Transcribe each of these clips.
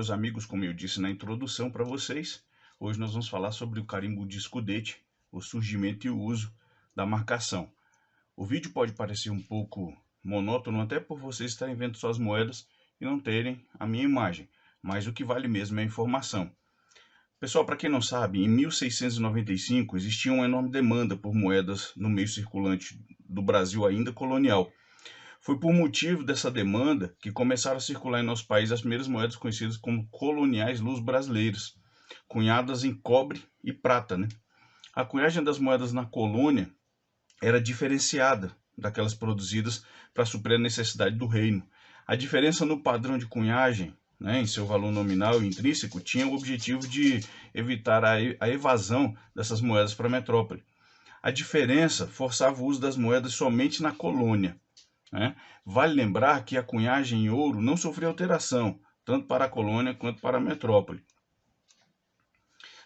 meus amigos, como eu disse na introdução para vocês, hoje nós vamos falar sobre o carimbo de escudete, o surgimento e o uso da marcação. O vídeo pode parecer um pouco monótono, até por vocês estarem vendo só as moedas e não terem a minha imagem, mas o que vale mesmo é a informação. Pessoal, para quem não sabe, em 1695 existia uma enorme demanda por moedas no meio circulante do Brasil ainda colonial. Foi por motivo dessa demanda que começaram a circular em nosso país as primeiras moedas conhecidas como coloniais luso-brasileiras, cunhadas em cobre e prata, né? A cunhagem das moedas na colônia era diferenciada daquelas produzidas para suprir a necessidade do reino. A diferença no padrão de cunhagem, né, em seu valor nominal e intrínseco, tinha o objetivo de evitar a evasão dessas moedas para a metrópole. A diferença forçava o uso das moedas somente na colônia, né? Vale lembrar que a cunhagem em ouro não sofreu alteração, tanto para a colônia quanto para a metrópole.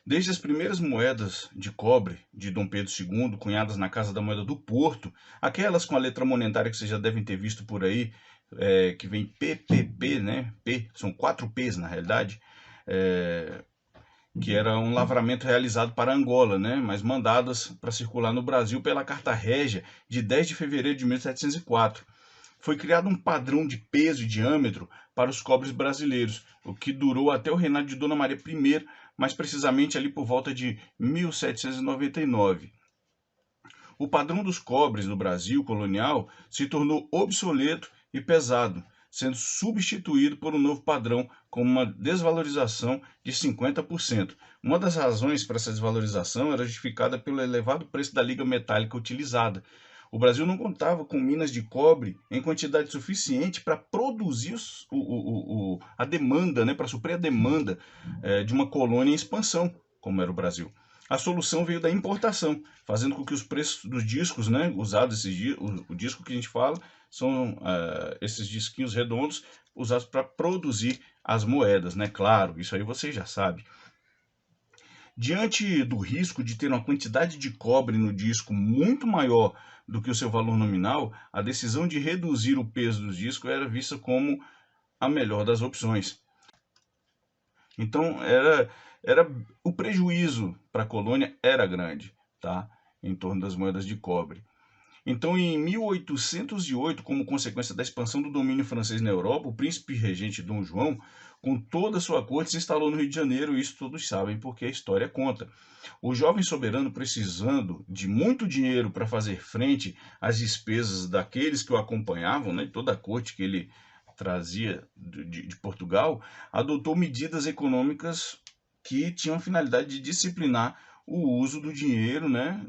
Desde as primeiras moedas de cobre de Dom Pedro II, cunhadas na Casa da Moeda do Porto, aquelas com a letra monetária que vocês já devem ter visto por aí, que vem PPP, né? P, são 4 P's na realidade, que era um lavramento realizado para Angola, né? Mas mandadas para circular no Brasil pela Carta Régia de 10 de fevereiro de 1704. Foi criado um padrão de peso e diâmetro para os cobres brasileiros, o que durou até o reinado de Dona Maria I, mais precisamente ali por volta de 1799. O padrão dos cobres no Brasil colonial se tornou obsoleto e pesado, sendo substituído por um novo padrão com uma desvalorização de 50%. Uma das razões para essa desvalorização era justificada pelo elevado preço da liga metálica utilizada. O Brasil não contava com minas de cobre em quantidade suficiente para produzir a demanda, né, para suprir a demanda de uma colônia em expansão, como era o Brasil. A solução veio da importação, fazendo com que os preços dos discos, né, usados, o disco que a gente fala, são esses disquinhos redondos usados para produzir as moedas, né? Claro, isso aí você já sabe. Diante do risco de ter uma quantidade de cobre no disco muito maior do que o seu valor nominal, a decisão de reduzir o peso do disco era vista como a melhor das opções. Então, o prejuízo para a colônia era grande, tá? Em torno das moedas de cobre. Então, em 1808, como consequência da expansão do domínio francês na Europa, o príncipe regente Dom João, com toda a sua corte, se instalou no Rio de Janeiro, e isso todos sabem porque a história conta. O jovem soberano, precisando de muito dinheiro para fazer frente às despesas daqueles que o acompanhavam, né, toda a corte que ele trazia de Portugal, adotou medidas econômicas que tinham a finalidade de disciplinar o uso do dinheiro, né,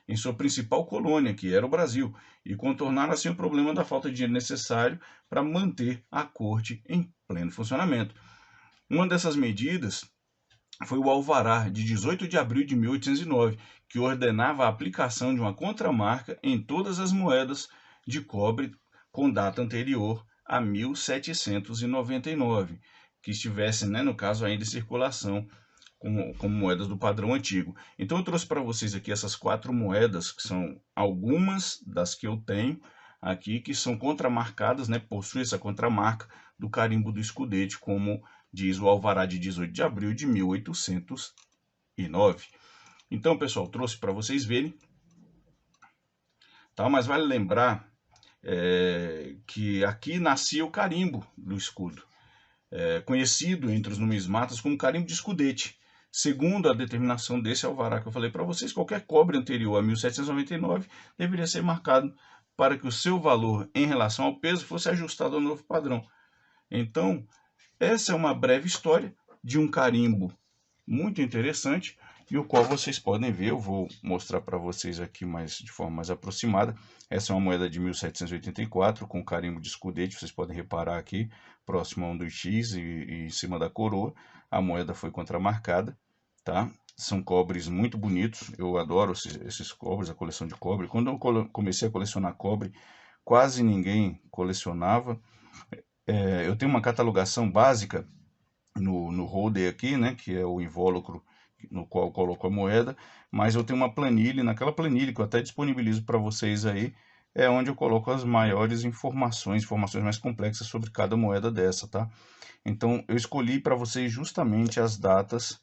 em sua principal colônia, que era o Brasil, e contornar assim o problema da falta de dinheiro necessário para manter a corte em pleno funcionamento. Uma dessas medidas foi o Alvará, de 18 de abril de 1809, que ordenava a aplicação de uma contramarca em todas as moedas de cobre com data anterior a 1799, que estivessem, né, no caso, ainda em circulação como moedas do padrão antigo. Então eu trouxe para vocês aqui essas 4 moedas, que são algumas das que eu tenho aqui, que são contramarcadas, né, possuem essa contramarca do carimbo do escudete, como diz o Alvará de 18 de abril de 1809. Então, pessoal, trouxe para vocês verem, tá? Mas vale lembrar que aqui nascia o carimbo do escudo, conhecido entre os numismatas como carimbo de escudete. Segundo a determinação desse alvará que eu falei para vocês, qualquer cobre anterior a 1799 deveria ser marcado para que o seu valor em relação ao peso fosse ajustado ao novo padrão. Então, essa é uma breve história de um carimbo muito interessante, e o qual vocês podem ver. Eu vou mostrar para vocês aqui de forma mais aproximada. Essa é uma moeda de 1784 com carimbo de escudete. Vocês podem reparar aqui, próximo a um dos X e em cima da coroa, a moeda foi contramarcada, tá? São cobres muito bonitos, eu adoro esses cobres, a coleção de cobre. Quando eu comecei a colecionar cobre, quase ninguém colecionava. Eu tenho uma catalogação básica no holder aqui, né, que é o invólucro no qual eu coloco a moeda, mas eu tenho uma planilha, naquela planilha que eu até disponibilizo para vocês aí, é onde eu coloco as maiores informações mais complexas sobre cada moeda dessa, tá? Então, eu escolhi para vocês justamente as datas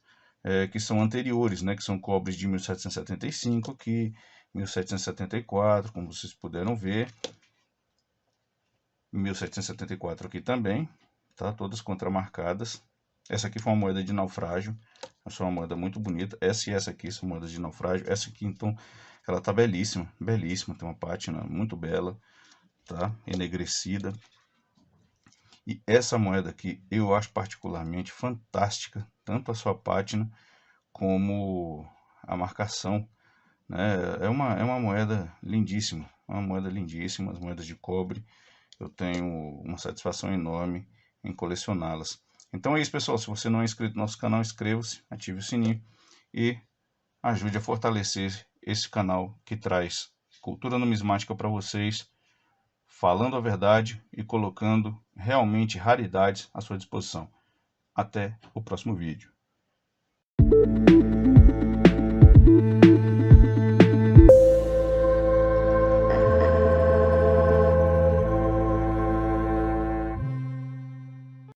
que são anteriores, né? Que são cobres de 1775 aqui, 1774, como vocês puderam ver, 1774 aqui também, tá? Todas contramarcadas. Essa aqui foi uma moeda de naufrágio, essa é uma moeda muito bonita. Essa e essa aqui são moedas de naufrágio. Essa aqui, então, ela tá belíssima, belíssima, tem uma pátina muito bela, tá? Enegrecida. E essa moeda aqui eu acho particularmente fantástica, tanto a sua pátina como a marcação, né? É uma moeda lindíssima, as moedas de cobre. Eu tenho uma satisfação enorme em colecioná-las. Então é isso, pessoal. Se você não é inscrito no nosso canal, inscreva-se, ative o sininho e ajude a fortalecer esse canal que traz cultura numismática para vocês, falando a verdade e colocando realmente raridades à sua disposição. Até o próximo vídeo.